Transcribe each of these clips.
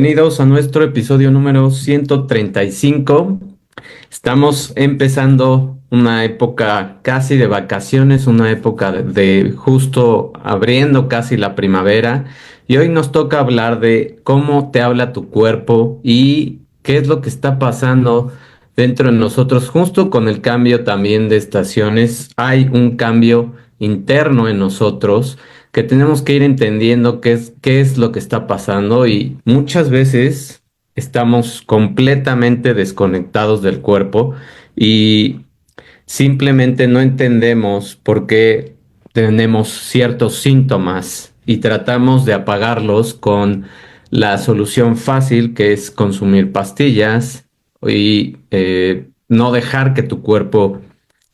Bienvenidos a nuestro episodio número 135. Estamos empezando una época casi de vacaciones, una época de justo abriendo casi la primavera. Y hoy nos toca hablar de cómo te habla tu cuerpo y qué es lo que está pasando dentro de nosotros. Justo con el cambio también de estaciones, hay un cambio interno en nosotros que tenemos que ir entendiendo qué es lo que está pasando y muchas veces estamos completamente desconectados del cuerpo y simplemente no entendemos por qué tenemos ciertos síntomas y tratamos de apagarlos con la solución fácil que es consumir pastillas y no dejar que tu cuerpo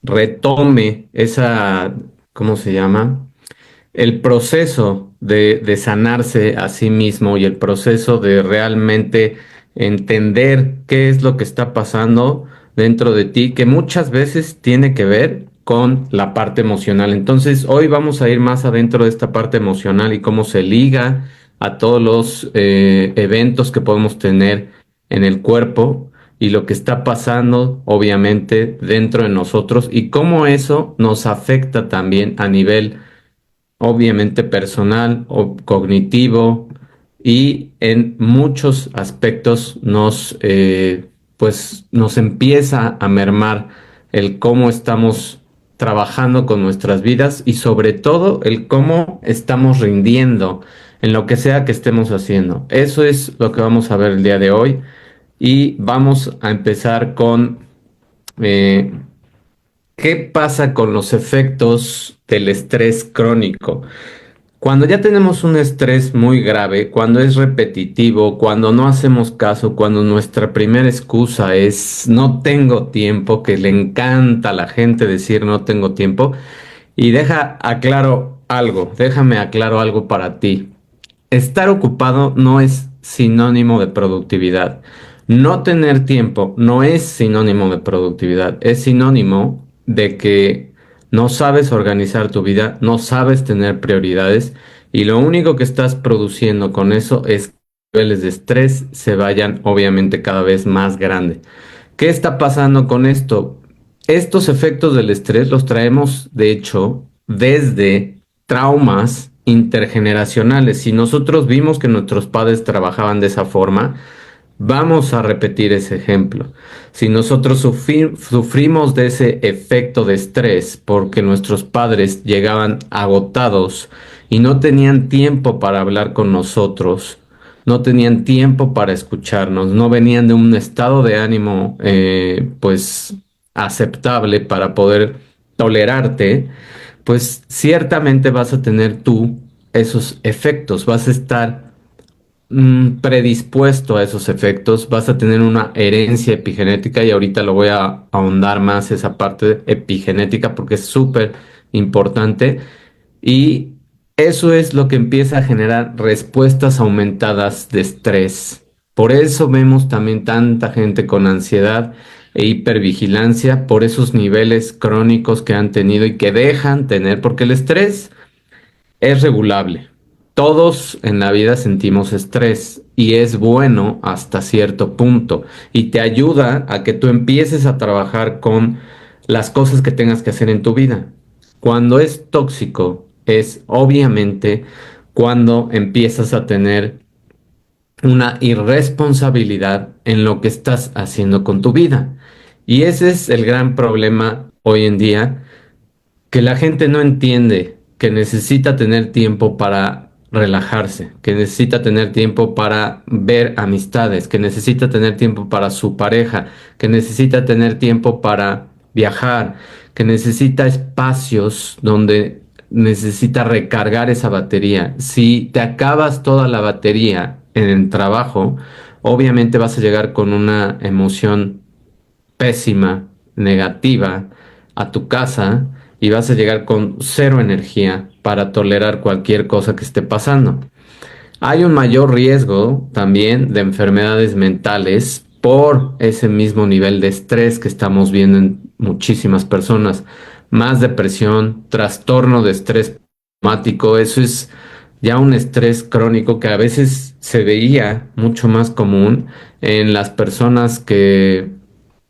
retome esa, ¿cómo se llama? El proceso de sanarse a sí mismo y el proceso de realmente entender qué es lo que está pasando dentro de ti, que muchas veces tiene que ver con la parte emocional. Entonces, hoy vamos a ir más adentro de esta parte emocional y cómo se liga a todos los eventos que podemos tener en el cuerpo y lo que está pasando, obviamente, dentro de nosotros y cómo eso nos afecta también a nivel obviamente personal o cognitivo y en muchos aspectos pues nos empieza a mermar el cómo estamos trabajando con nuestras vidas y sobre todo el cómo estamos rindiendo en lo que sea que estemos haciendo. Eso es lo que vamos a ver el día de hoy y vamos a empezar con eh, ¿qué pasa con los efectos del estrés crónico? Cuando ya tenemos un estrés muy grave, cuando es repetitivo, cuando no hacemos caso, cuando nuestra primera excusa es no tengo tiempo, que le encanta a la gente decir no tengo tiempo, y déjame aclaro algo para ti. Estar ocupado no es sinónimo de productividad. No tener tiempo no es sinónimo de productividad, es sinónimo de que no sabes organizar tu vida, no sabes tener prioridades y lo único que estás produciendo con eso es que los niveles de estrés se vayan obviamente cada vez más grandes. ¿Qué está pasando con esto? Estos efectos del estrés los traemos, de hecho, desde traumas intergeneracionales. Si nosotros vimos que nuestros padres trabajaban de esa forma, vamos a repetir ese ejemplo. Si nosotros sufrimos de ese efecto de estrés porque nuestros padres llegaban agotados y no tenían tiempo para hablar con nosotros, no tenían tiempo para escucharnos, no venían de un estado de ánimo pues aceptable para poder tolerarte, pues ciertamente vas a tener tú esos efectos, vas a estar predispuesto a esos efectos, vas a tener una herencia epigenética y ahorita lo voy a ahondar más esa parte epigenética porque es súper importante y eso es lo que empieza a generar respuestas aumentadas de estrés. Por eso vemos también tanta gente con ansiedad e hipervigilancia por esos niveles crónicos que han tenido y que dejan tener, porque el estrés es regulable. Todos en la vida sentimos estrés y es bueno hasta cierto punto y te ayuda a que tú empieces a trabajar con las cosas que tengas que hacer en tu vida. Cuando es tóxico es obviamente cuando empiezas a tener una irresponsabilidad en lo que estás haciendo con tu vida. Y ese es el gran problema hoy en día, que la gente no entiende que necesita tener tiempo para relajarse, que necesita tener tiempo para ver amistades, que necesita tener tiempo para su pareja, que necesita tener tiempo para viajar, que necesita espacios donde necesita recargar esa batería. Si te acabas toda la batería en el trabajo, obviamente vas a llegar con una emoción pésima, negativa a tu casa y vas a llegar con cero energía para tolerar cualquier cosa que esté pasando. Hay un mayor riesgo también de enfermedades mentales por ese mismo nivel de estrés que estamos viendo en muchísimas personas. Más depresión, trastorno de estrés traumático, eso es ya un estrés crónico que a veces se veía mucho más común en las personas que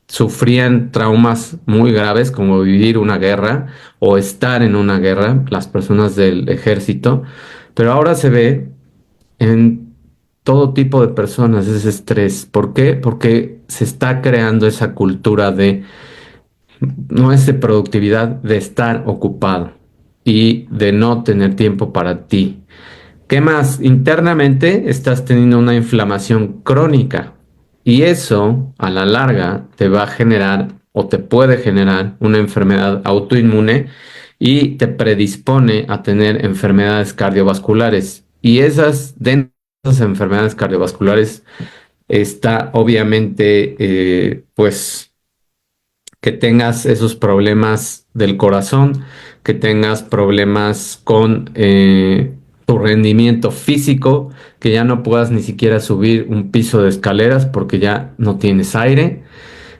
sufrían traumas muy graves como vivir una guerra o estar en una guerra, las personas del ejército, pero ahora se ve en todo tipo de personas ese estrés. ¿Por qué? Porque se está creando esa cultura de, no es de productividad, de estar ocupado y de no tener tiempo para ti. ¿Qué más? Internamente estás teniendo una inflamación crónica y eso a la larga te va a generar o te puede generar una enfermedad autoinmune y te predispone a tener enfermedades cardiovasculares. Y dentro de esas enfermedades cardiovasculares está obviamente pues que tengas esos problemas del corazón, que tengas problemas con tu rendimiento físico, que ya no puedas ni siquiera subir un piso de escaleras porque ya no tienes aire,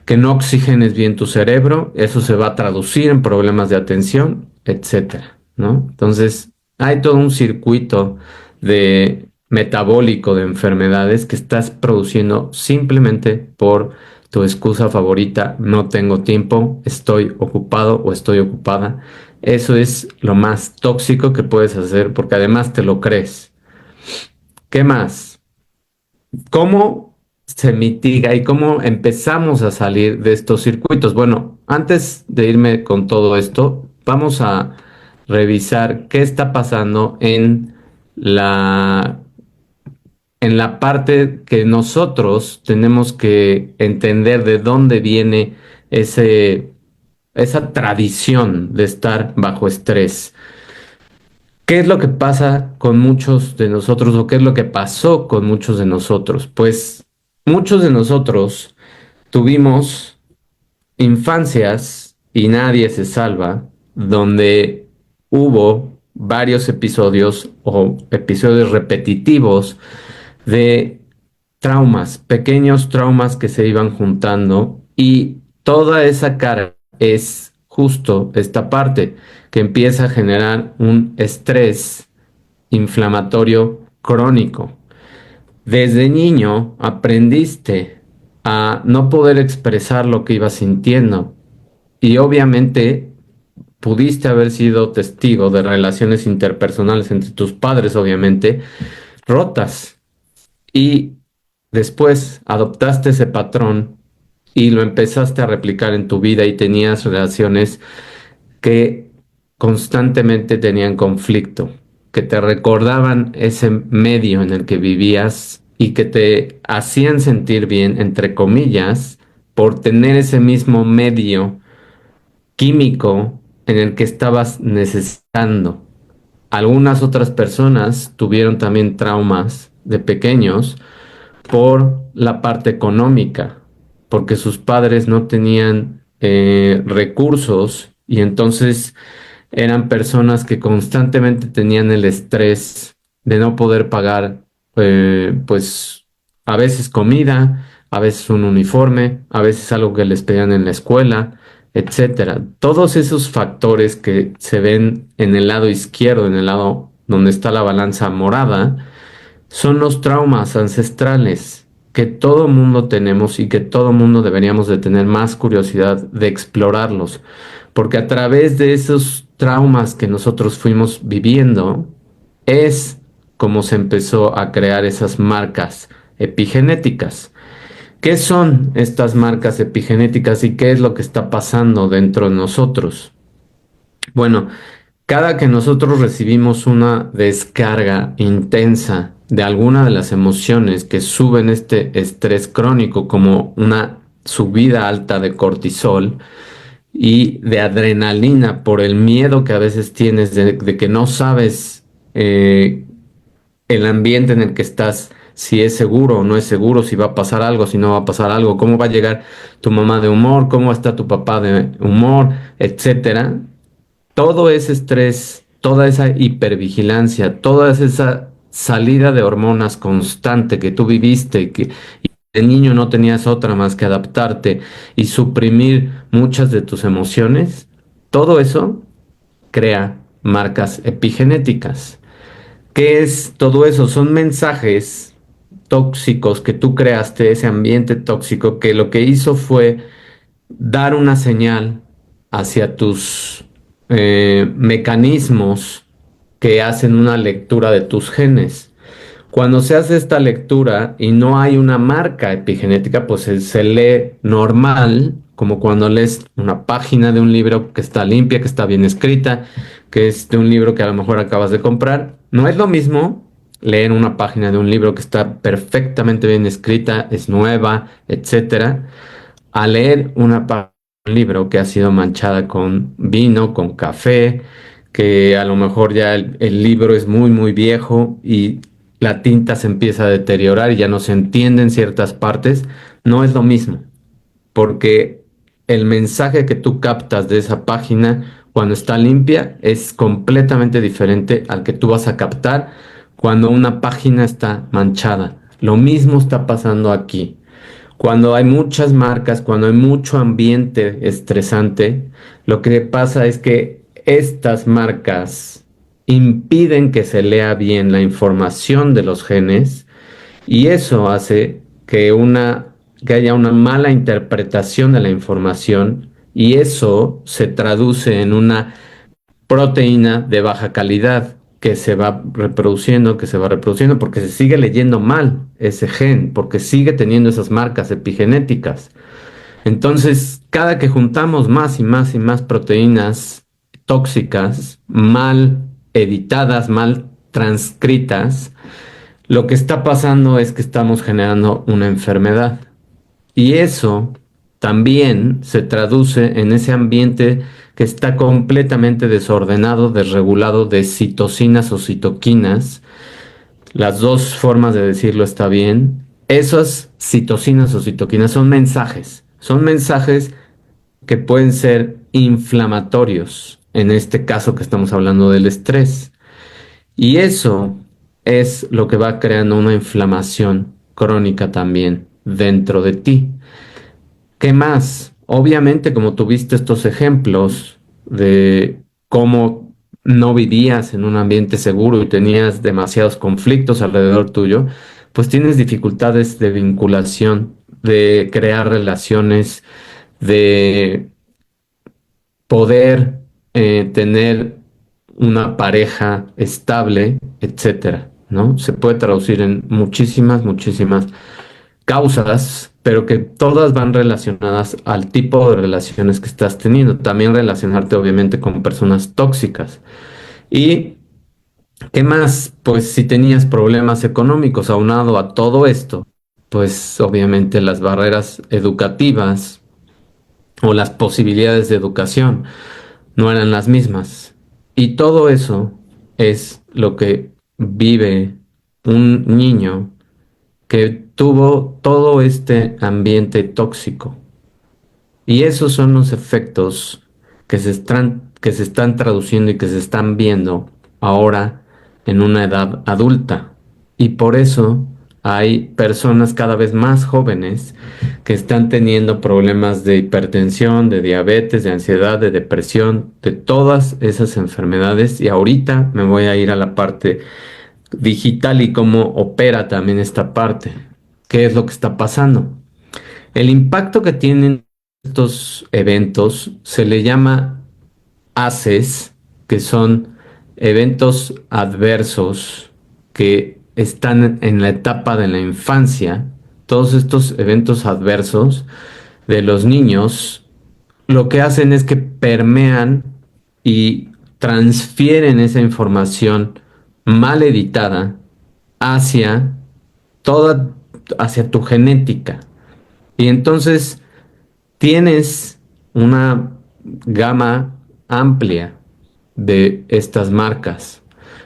que no oxigenes bien tu cerebro, eso se va a traducir en problemas de atención, etcétera, ¿no? Entonces, hay todo un circuito de metabólico de enfermedades que estás produciendo simplemente por tu excusa favorita, no tengo tiempo, estoy ocupado o estoy ocupada. Eso es lo más tóxico que puedes hacer porque además te lo crees. ¿Qué más? ¿Cómo se mitiga y cómo empezamos a salir de estos circuitos? Bueno, antes de irme con todo esto, vamos a revisar qué está pasando la, en la parte que nosotros tenemos que entender de dónde viene esa tradición de estar bajo estrés. ¿Qué es lo que pasa con muchos de nosotros o qué es lo que pasó con muchos de nosotros? Pues muchos de nosotros tuvimos infancias y nadie se salva, donde hubo varios episodios o episodios repetitivos de traumas, pequeños traumas que se iban juntando y toda esa carga es justo esta parte que empieza a generar un estrés inflamatorio crónico. Desde niño aprendiste a no poder expresar lo que ibas sintiendo y obviamente pudiste haber sido testigo de relaciones interpersonales entre tus padres, obviamente, rotas y después adoptaste ese patrón y lo empezaste a replicar en tu vida y tenías relaciones que constantemente tenían conflicto, que te recordaban ese medio en el que vivías y que te hacían sentir bien, entre comillas, por tener ese mismo medio químico en el que estabas necesitando. Algunas otras personas tuvieron también traumas de pequeños por la parte económica, porque sus padres no tenían recursos y entonces eran personas que constantemente tenían el estrés de no poder pagar, pues a veces comida, a veces un uniforme, a veces algo que les pedían en la escuela, etcétera. Todos esos factores que se ven en el lado izquierdo, en el lado donde está la balanza morada, son los traumas ancestrales que todo mundo tenemos y que todo mundo deberíamos de tener más curiosidad de explorarlos, porque a través de esos traumas que nosotros fuimos viviendo es como se empezó a crear esas marcas epigenéticas. ¿Qué son estas marcas epigenéticas y qué es lo que está pasando dentro de nosotros? Bueno, cada que nosotros recibimos una descarga intensa de alguna de las emociones que suben este estrés crónico, como una subida alta de cortisol y de adrenalina por el miedo que a veces tienes de que no sabes el ambiente en el que estás, si es seguro o no es seguro, si va a pasar algo, si no va a pasar algo, cómo va a llegar tu mamá de humor, cómo está tu papá de humor, etcétera. Todo ese estrés, toda esa hipervigilancia, toda esa salida de hormonas constante que tú viviste y de niño no tenías otra más que adaptarte y suprimir muchas de tus emociones, todo eso crea marcas epigenéticas. ¿Qué es todo eso? Son mensajes tóxicos que tú creaste, ese ambiente tóxico que lo que hizo fue dar una señal hacia tus mecanismos que hacen una lectura de tus genes. Cuando se hace esta lectura y no hay una marca epigenética, pues se lee normal, como cuando lees una página de un libro que está limpia, que está bien escrita, que es de un libro que a lo mejor acabas de comprar. No es lo mismo leer una página de un libro que está perfectamente bien escrita, es nueva, etcétera, a leer una página de un libro que ha sido manchada con vino, con café, que a lo mejor ya el libro es muy, muy viejo y la tinta se empieza a deteriorar y ya no se entienden ciertas partes, no es lo mismo, porque el mensaje que tú captas de esa página cuando está limpia es completamente diferente al que tú vas a captar cuando una página está manchada. Lo mismo está pasando aquí. Cuando hay muchas marcas, cuando hay mucho ambiente estresante, lo que pasa es que estas marcas impiden que se lea bien la información de los genes y eso hace que haya una mala interpretación de la información y eso se traduce en una proteína de baja calidad que se va reproduciendo, que se va reproduciendo, porque se sigue leyendo mal ese gen, porque sigue teniendo esas marcas epigenéticas. Entonces, cada que juntamos más y más y más proteínas tóxicas, mal editadas, mal transcritas, lo que está pasando es que estamos generando una enfermedad. Y eso también se traduce en ese ambiente que está completamente desordenado, desregulado de citocinas o citoquinas. Las dos formas de decirlo está bien. Esas citocinas o citoquinas son mensajes. Son mensajes que pueden ser inflamatorios. En este caso que estamos hablando del estrés. Y eso es lo que va creando una inflamación crónica también dentro de ti. ¿Qué más? Obviamente, como tuviste estos ejemplos de cómo no vivías en un ambiente seguro y tenías demasiados conflictos alrededor tuyo, pues tienes dificultades de vinculación, de crear relaciones, de poder tener una pareja estable, etcétera, ¿no? Se puede traducir en muchísimas, muchísimas causas, pero que todas van relacionadas al tipo de relaciones que estás teniendo. También relacionarte obviamente con personas tóxicas. ¿Y qué más? Pues si tenías problemas económicos aunado a todo esto, pues obviamente las barreras educativas o las posibilidades de educación no eran las mismas. Y todo eso es lo que vive un niño que tuvo todo este ambiente tóxico. Y esos son los efectos que se están traduciendo y que se están viendo ahora en una edad adulta. Y por eso hay personas cada vez más jóvenes que están teniendo problemas de hipertensión, de diabetes, de ansiedad, de depresión, de todas esas enfermedades. Y ahorita me voy a ir a la parte digital y cómo opera también esta parte. ¿Qué es lo que está pasando? El impacto que tienen estos eventos se le llama ACEs, que son eventos adversos que están en la etapa de la infancia. Todos estos eventos adversos de los niños lo que hacen es que permean y transfieren esa información mal editada hacia toda, hacia tu genética. Y entonces tienes una gama amplia de estas marcas.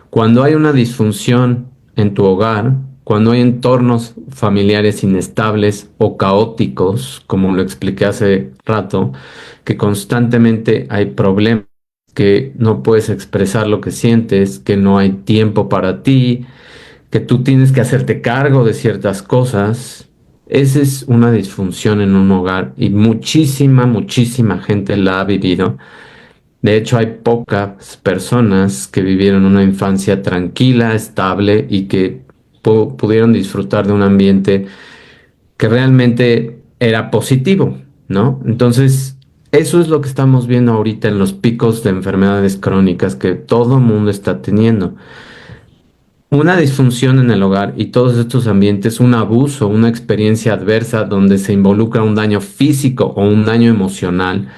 Cuando hay una disfunción en tu hogar, cuando hay entornos familiares inestables o caóticos, como lo expliqué hace rato, que constantemente hay problemas, que no puedes expresar lo que sientes, que no hay tiempo para ti, que tú tienes que hacerte cargo de ciertas cosas. Esa es una disfunción en un hogar y muchísima, muchísima gente la ha vivido. De hecho, hay pocas personas que vivieron una infancia tranquila, estable y que pudieron disfrutar de un ambiente que realmente era positivo, ¿no? Entonces, eso es lo que estamos viendo ahorita en los picos de enfermedades crónicas que todo el mundo está teniendo. Una disfunción en el hogar y todos estos ambientes, un abuso, una experiencia adversa donde se involucra un daño físico o un daño emocional,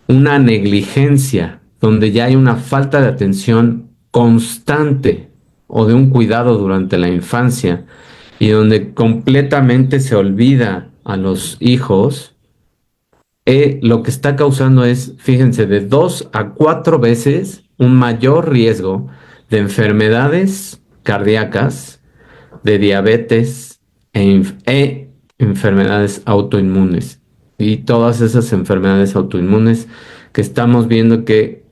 una negligencia donde ya hay una falta de atención constante o de un cuidado durante la infancia y donde completamente se olvida a los hijos, lo que está causando es, fíjense, de 2 a 4 veces un mayor riesgo de enfermedades cardíacas, de diabetes e enfermedades autoinmunes. Y todas esas enfermedades autoinmunes que estamos viendo que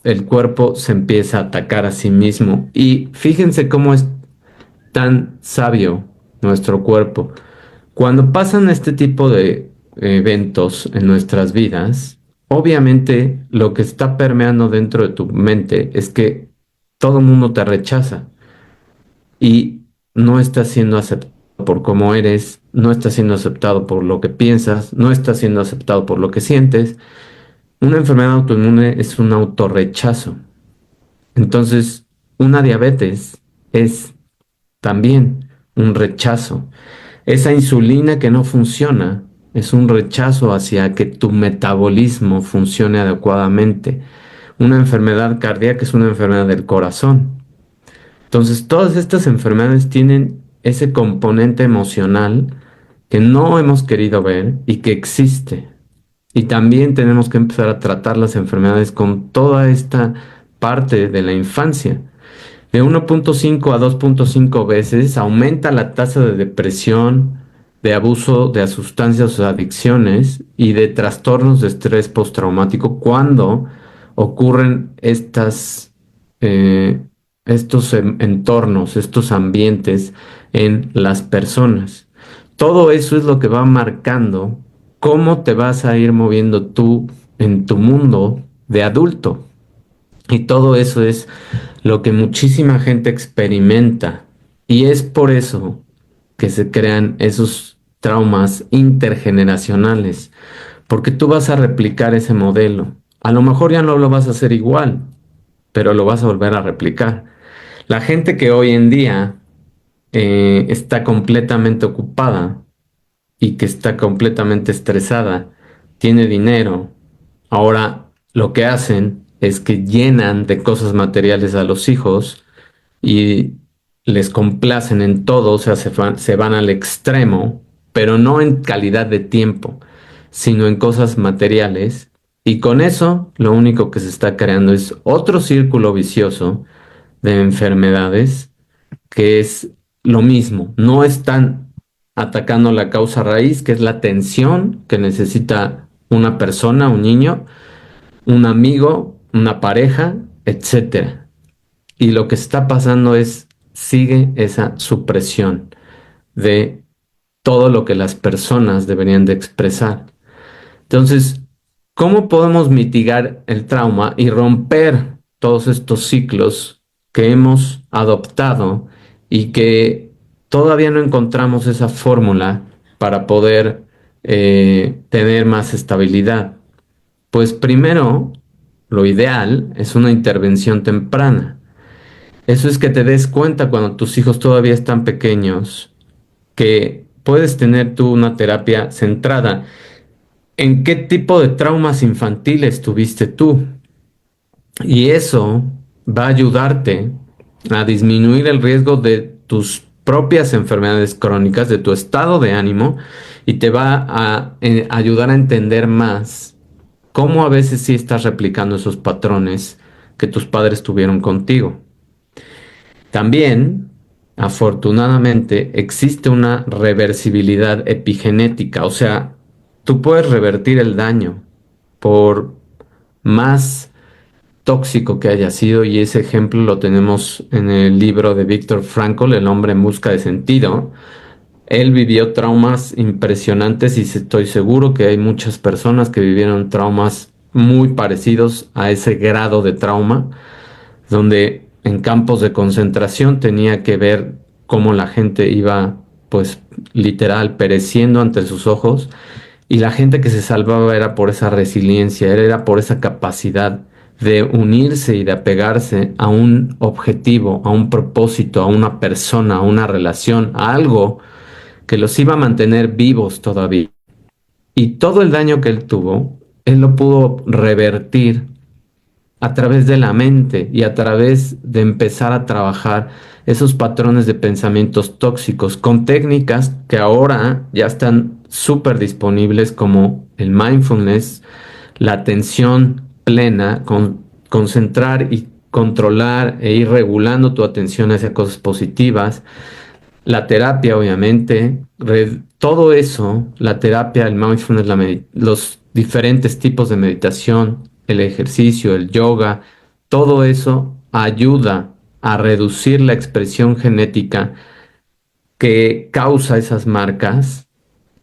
el cuerpo se empieza a atacar a sí mismo. Y fíjense cómo es tan sabio nuestro cuerpo. Cuando pasan este tipo de eventos en nuestras vidas, obviamente lo que está permeando dentro de tu mente es que todo el mundo te rechaza y no estás siendo aceptado por cómo eres, no estás siendo aceptado por lo que piensas, no estás siendo aceptado por lo que sientes. Una enfermedad autoinmune es un autorrechazo. Entonces, una diabetes es también un rechazo. Esa insulina que no funciona es un rechazo hacia que tu metabolismo funcione adecuadamente. Una enfermedad cardíaca es una enfermedad del corazón. Entonces, todas estas enfermedades tienen ese componente emocional que no hemos querido ver y que existe. Y también tenemos que empezar a tratar las enfermedades con toda esta parte de la infancia. De 1,5 a 2,5 veces aumenta la tasa de depresión, de abuso de sustancias o adicciones y de trastornos de estrés postraumático cuando ocurren eh, estos entornos, estos ambientes en las personas. Todo eso es lo que va marcando cómo te vas a ir moviendo tú en tu mundo de adulto. Y todo eso es lo que muchísima gente experimenta. Y es por eso que se crean esos traumas intergeneracionales, porque tú vas a replicar ese modelo. A lo mejor ya no lo vas a hacer igual, pero lo vas a volver a replicar. La gente que hoy en día está completamente ocupada y que está completamente estresada, tiene dinero. Ahora lo que hacen es que llenan de cosas materiales a los hijos y les complacen en todo, o sea, se van al extremo, pero no en calidad de tiempo, sino en cosas materiales. Y con eso lo único que se está creando es otro círculo vicioso de enfermedades que es lo mismo, no están atacando la causa raíz, que es la atención que necesita una persona, un niño, un amigo, una pareja, etcétera. Y lo que está pasando es, sigue esa supresión de todo lo que las personas deberían de expresar. Entonces, ¿cómo podemos mitigar el trauma y romper todos estos ciclos que hemos adoptado y que todavía no encontramos esa fórmula para poder tener más estabilidad? Pues primero, lo ideal es una intervención temprana. Eso es que te des cuenta cuando tus hijos todavía están pequeños que puedes tener tú una terapia centrada en qué tipo de traumas infantiles tuviste tú. Y eso va a ayudarte a disminuir el riesgo de tus propias enfermedades crónicas, de tu estado de ánimo, y te va a ayudar a entender más cómo a veces sí estás replicando esos patrones que tus padres tuvieron contigo. También, afortunadamente, existe una reversibilidad epigenética, o sea, tú puedes revertir el daño por más tóxico que haya sido, y ese ejemplo lo tenemos en el libro de Viktor Frankl, El hombre en busca de sentido. Él vivió traumas impresionantes y estoy seguro que hay muchas personas que vivieron traumas muy parecidos a ese grado de trauma, donde en campos de concentración tenía que ver cómo la gente iba, pues literal, pereciendo ante sus ojos, y la gente que se salvaba era por esa resiliencia, era por esa capacidad de unirse y de apegarse a un objetivo, a un propósito, a una persona, a una relación, a algo que los iba a mantener vivos todavía. Y todo el daño que él tuvo, él lo pudo revertir a través de la mente y a través de empezar a trabajar esos patrones de pensamientos tóxicos con técnicas que ahora ya están súper disponibles, como el mindfulness, la atención plena, concentrar y controlar e ir regulando tu atención hacia cosas positivas, la terapia, obviamente, todo eso, la terapia, el mindfulness, los diferentes tipos de meditación, el ejercicio, el yoga, todo eso ayuda a reducir la expresión genética que causa esas marcas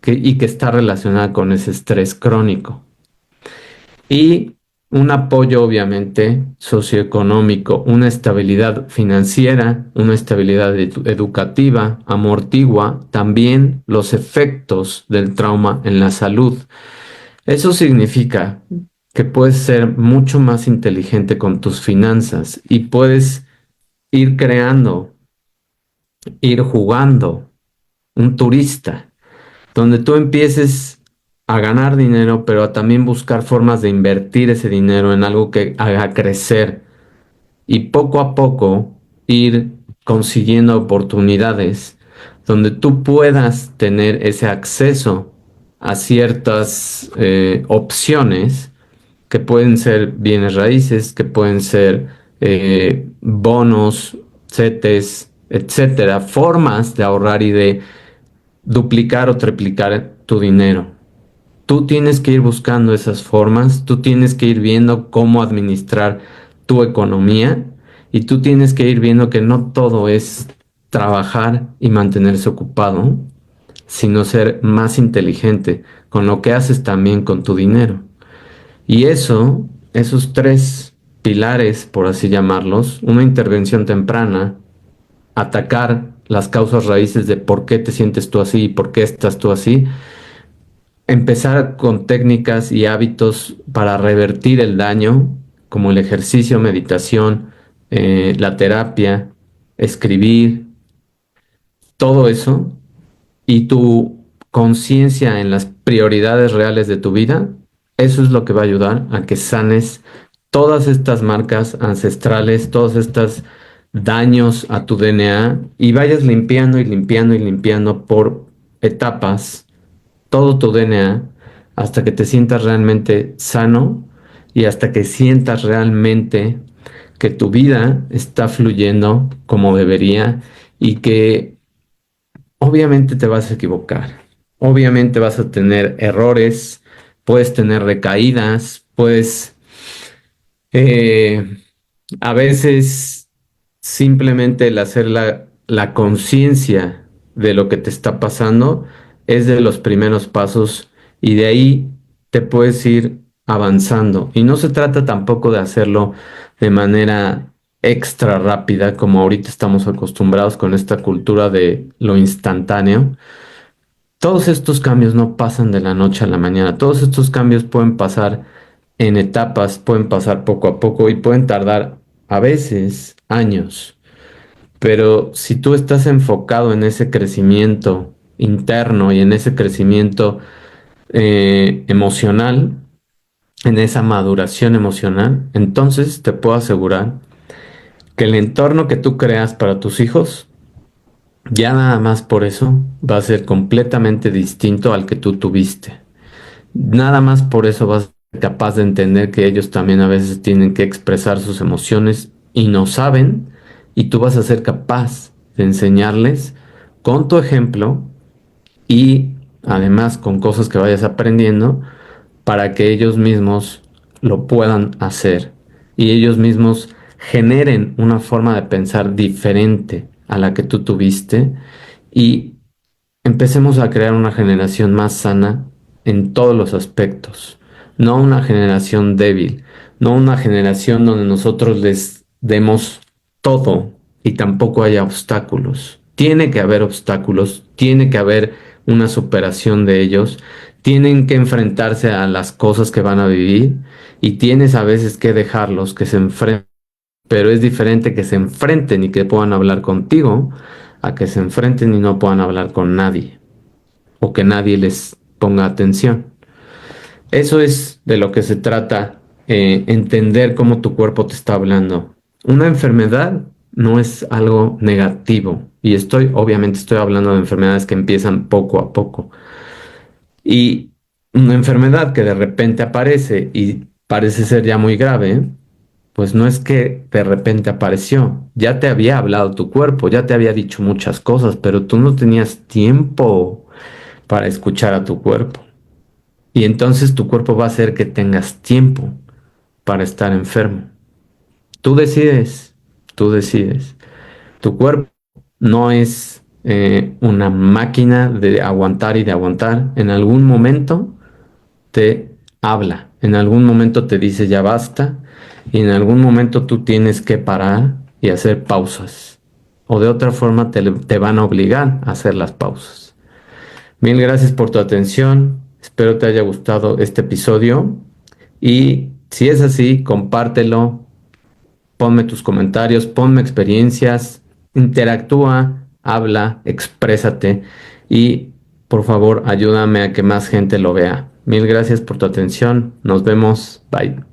y que está relacionada con ese estrés crónico. Y un apoyo, obviamente, socioeconómico, una estabilidad financiera, una estabilidad educativa, amortigua también los efectos del trauma en la salud. Eso significa que puedes ser mucho más inteligente con tus finanzas y puedes ir creando, ir jugando, un turista donde tú empieces a ganar dinero, pero a también buscar formas de invertir ese dinero en algo que haga crecer y poco a poco ir consiguiendo oportunidades donde tú puedas tener ese acceso a ciertas opciones que pueden ser bienes raíces, que pueden ser bonos, CETES, etcétera, formas de ahorrar y de duplicar o triplicar tu dinero. Tú tienes que ir buscando esas formas, tú tienes que ir viendo cómo administrar tu economía y tú tienes que ir viendo que no todo es trabajar y mantenerse ocupado, sino ser más inteligente con lo que haces también con tu dinero. Y eso, esos tres pilares, por así llamarlos, una intervención temprana, atacar las causas raíces de por qué te sientes tú así y por qué estás tú así, empezar con técnicas y hábitos para revertir el daño, como el ejercicio, meditación, la terapia, escribir, todo eso, y tu conciencia en las prioridades reales de tu vida, eso es lo que va a ayudar a que sanes todas estas marcas ancestrales, todos estos daños a tu DNA y vayas limpiando y limpiando y limpiando por etapas todo tu DNA hasta que te sientas realmente sano y hasta que sientas realmente que tu vida está fluyendo como debería y que obviamente te vas a equivocar, obviamente vas a tener errores, puedes tener recaídas, puedes eh, a veces simplemente el hacer la conciencia de lo que te está pasando es de los primeros pasos y de ahí te puedes ir avanzando. Y no se trata tampoco de hacerlo de manera extra rápida como ahorita estamos acostumbrados con esta cultura de lo instantáneo. Todos estos cambios no pasan de la noche a la mañana. Todos estos cambios pueden pasar en etapas, pueden pasar poco a poco y pueden tardar a veces años. Pero si tú estás enfocado en ese crecimiento interno y en ese crecimiento emocional, en esa maduración emocional, entonces te puedo asegurar que el entorno que tú creas para tus hijos, ya nada más por eso, va a ser completamente distinto al que tú tuviste. Nada más por eso vas a ser capaz de entender que ellos también a veces tienen que expresar sus emociones y no saben, y tú vas a ser capaz de enseñarles con tu ejemplo y además con cosas que vayas aprendiendo para que ellos mismos lo puedan hacer y ellos mismos generen una forma de pensar diferente a la que tú tuviste y empecemos a crear una generación más sana en todos los aspectos, no una generación débil, no una generación donde nosotros les demos todo y tampoco haya obstáculos. Tiene que haber obstáculos, tiene que haber una superación de ellos, tienen que enfrentarse a las cosas que van a vivir y tienes a veces que dejarlos que se enfrenten, pero es diferente que se enfrenten y que puedan hablar contigo a que se enfrenten y no puedan hablar con nadie o que nadie les ponga atención. Eso es de lo que se trata, entender cómo tu cuerpo te está hablando. Una enfermedad no es algo negativo y obviamente estoy hablando de enfermedades que empiezan poco a poco. Y una enfermedad que de repente aparece y parece ser ya muy grave, pues no es que de repente apareció, ya te había hablado tu cuerpo, ya te había dicho muchas cosas, pero tú no tenías tiempo para escuchar a tu cuerpo. Y entonces tu cuerpo va a hacer que tengas tiempo para estar enfermo. Tú decides, tú decides. Tu cuerpo no es una máquina de aguantar y de aguantar. En algún momento te habla, en algún momento te dice ya basta y en algún momento tú tienes que parar y hacer pausas. O de otra forma te van a obligar a hacer las pausas. Mil gracias por tu atención. Espero te haya gustado este episodio. Y si es así, compártelo, ponme tus comentarios, ponme experiencias, interactúa, habla, exprésate y por favor ayúdame a que más gente lo vea. Mil gracias por tu atención. Nos vemos. Bye.